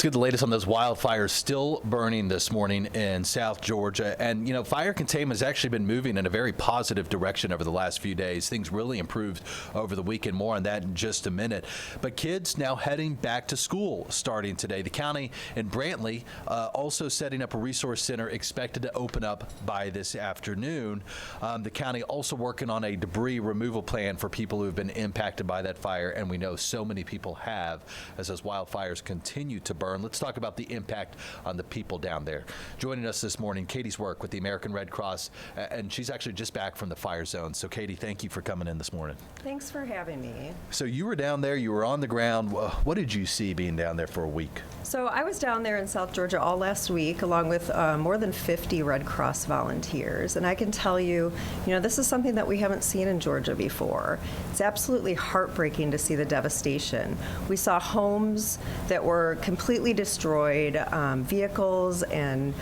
get the latest on those wildfires still burning this morning in South Georgia. And, fire containment has actually been moving in a very positive direction over the last few days. Things really improved over the weekend. More on that in just a minute. But kids now heading back to school starting today. The county in Brantley also setting up a resource center expected to open up by this afternoon. The county also working on a debris removal plan for people who have been impacted by that fire. And we know so many people have as those wildfires continue to burn. Let's talk about the impact on the people down there. Joining us this morning, Katie Zwerk with the American Red Cross, and she's actually just back from the fire zone. So, Katie, thank you for coming in this morning. Thanks for having me. So you were down there, you were on the ground. What did you see being down there for a week? So I was down there in South Georgia all last week, along with more than 50 Red Cross volunteers. And I can tell you, this is something that we haven't seen in Georgia before. It's absolutely heartbreaking to see the devastation. We saw homes that were completely destroyed, vehicles and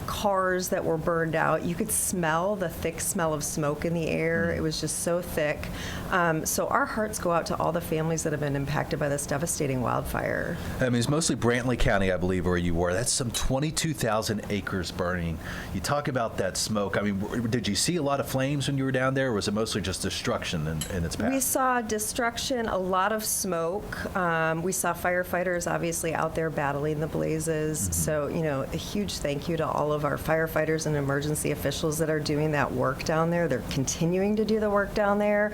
cars that were burned out. You could smell the thick smell of smoke in the air. It was just so thick. So our hearts go out to all the families that have been impacted by this devastating wildfire. I mean, it's mostly Brantley County, I believe, where you were. That's some 22,000 acres burning. You talk about that smoke. I mean, did you see a lot of flames when you were down there, or was it mostly just destruction in its path? We saw destruction, a lot of smoke. We saw firefighters obviously out there battling the blazes. So, a huge thank you to all of our firefighters and emergency officials that are doing that work down there. They're continuing to do the work down there.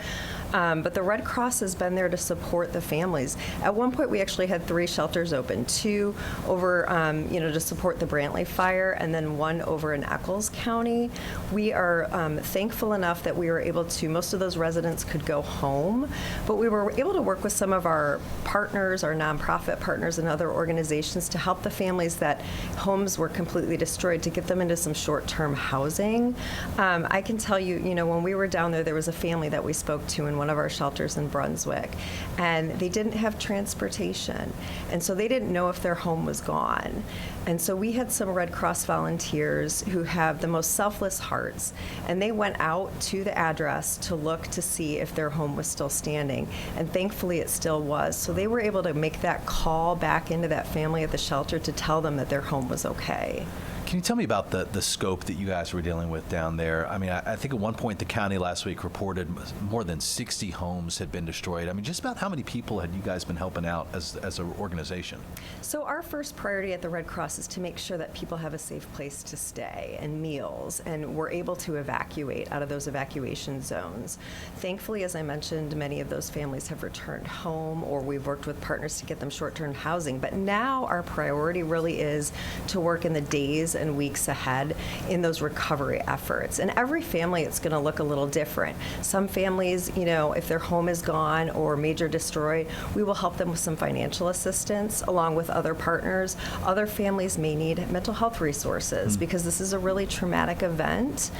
But the Red Cross has been there to support the families. At one point, we actually had 3 shelters open, 2 over, to support the Brantley fire, and then 1 over in Eccles County. We are thankful enough that we were able to, most of those residents could go home, but we were able to work with some of our partners, our nonprofit partners and other organizations to help the families that homes were completely destroyed to get them into some short-term housing. I can tell you, when we were down there, there was a family that we spoke to in one of our shelters in Brunswick, and they didn't have transportation, and so they didn't know if their home was gone. And so we had some Red Cross volunteers who have the most selfless hearts, and they went out to the address to look to see if their home was still standing, and thankfully it still was. So they were able to make that call back into that family at the shelter to tell them that their home was okay. Can you tell me about the scope that you guys were dealing with down there? I mean, I think at one point the county last week reported more than 60 homes had been destroyed. I mean, just about how many people had you guys been helping out as an organization? So our first priority at the Red Cross is to make sure that people have a safe place to stay and meals, and we're able to evacuate out of those evacuation zones. Thankfully, as I mentioned, many of those families have returned home, or we've worked with partners to get them short-term housing. But now our priority really is to work in the days and weeks ahead in those recovery efforts. And every family, it's going to look a little different. Some families, if their home is gone or major destroyed, we will help them with some financial assistance along with other partners. Other families may need mental health resources because this is a really traumatic event.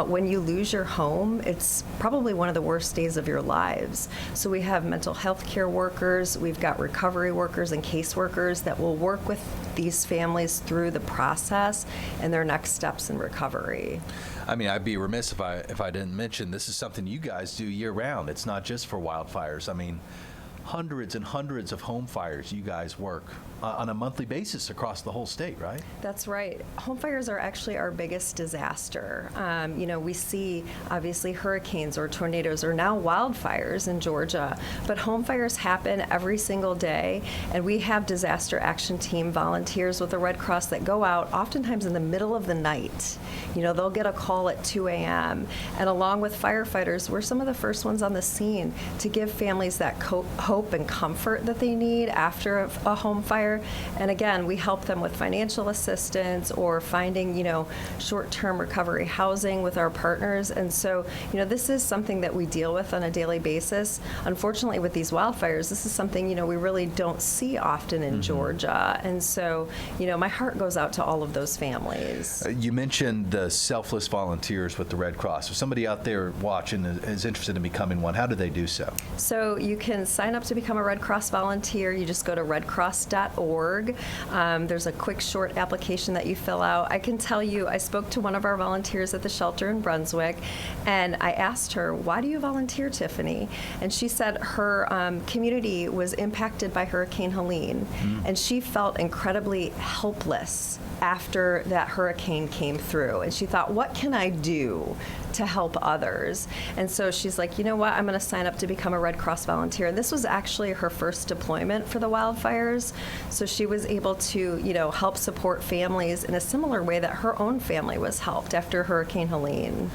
When you lose your home, it's probably one of the worst days of your lives. So we have mental health care workers, we've got recovery workers and caseworkers that will work with these families through the process and their next steps in recovery. I mean, I'd be remiss if I didn't mention this is something you guys do year-round. It's not just for wildfires. I mean, hundreds and hundreds of home fires you guys work on a monthly basis across the whole state, right? That's right. Home fires are actually our biggest disaster. We see obviously hurricanes or tornadoes or now wildfires in Georgia, but home fires happen every single day, and we have disaster action team volunteers with the Red Cross that go out oftentimes in the middle of the night. They'll get a call at 2 a.m. and along with firefighters, we're some of the first ones on the scene to give families that hope and comfort that they need after a home fire. And again, we help them with financial assistance or finding, short-term recovery housing with our partners. And so, this is something that we deal with on a daily basis. Unfortunately, with these wildfires, this is something, we really don't see often in Georgia. And so, my heart goes out to all of those families. You mentioned the selfless volunteers with the Red Cross. If somebody out there watching is interested in becoming one, how do they do so? So you can sign up up to become a Red Cross volunteer, you just go to redcross.org. There's a quick, short application that you fill out. I can tell you, I spoke to one of our volunteers at the shelter in Brunswick, and I asked her, why do you volunteer, Tiffany? And she said her community was impacted by Hurricane Helene, and she felt incredibly helpless after that hurricane came through. And she thought, what can I do to help others? And so she's like, you know what, I'm going to sign up to become a Red Cross volunteer. And this was actually her first deployment for the wildfires. So she was able to, help support families in a similar way that her own family was helped after Hurricane Helene.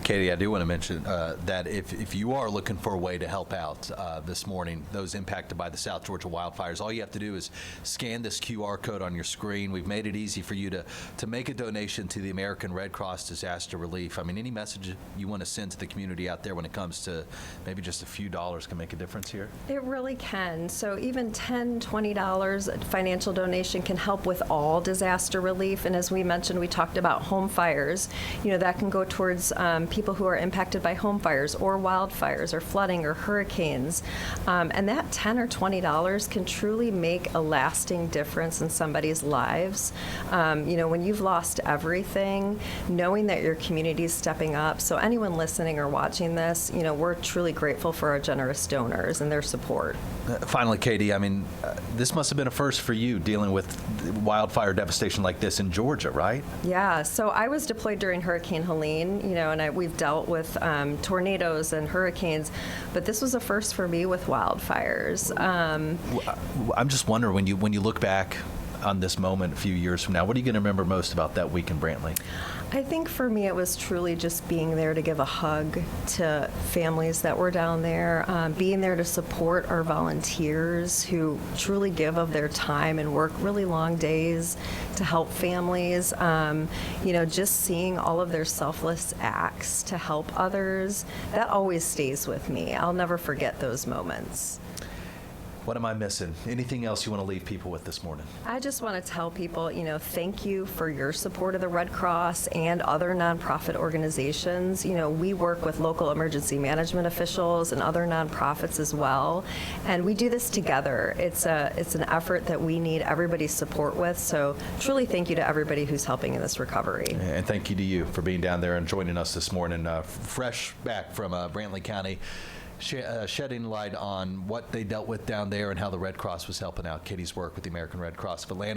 Katie, I do want to mention that if you are looking for a way to help out this morning, those impacted by the South Georgia wildfires, all you have to do is scan this QR code on your screen. We've made it easy for you to make a donation to the American Red Cross Disaster Relief. I mean, any message you want to send to the community out there when it comes to maybe just a few dollars can make a difference here? It really can. So even $10, $20 financial donation can help with all disaster relief. And as we mentioned, we talked about home fires. That can go towards people who are impacted by home fires or wildfires or flooding or hurricanes. And that $10 or $20 can truly make a lasting difference in somebody's lives. When you've lost everything, knowing that your community is stepping up. So anyone listening or watching this, we're truly grateful for our generous donors and their support. Finally, Katie, I mean, this must have been a first for you dealing with wildfire devastation like this in Georgia, right? Yeah, so I was deployed during Hurricane Helene, and we've dealt with tornadoes and hurricanes, but this was a first for me with wildfires. I'm just wondering, when you look back on this moment a few years from now, what are you going to remember most about that week in Brantley? I think for me it was truly just being there to give a hug to families that were down there, being there to support our volunteers who truly give of their time and work really long days to help families. Just seeing all of their selfless acts to help others, that always stays with me. I'll never forget those moments. What am I missing? Anything else you want to leave people with this morning? I just want to tell people, thank you for your support of the Red Cross and other nonprofit organizations. We work with local emergency management officials and other nonprofits as well, and we do this together. It's an effort that we need everybody's support with, so truly thank you to everybody who's helping in this recovery. And thank you to you for being down there and joining us this morning, fresh back from Brantley County. Shedding light on what they dealt with down there and how the Red Cross was helping out. Katie Zwerk with the American Red Cross of Atlanta.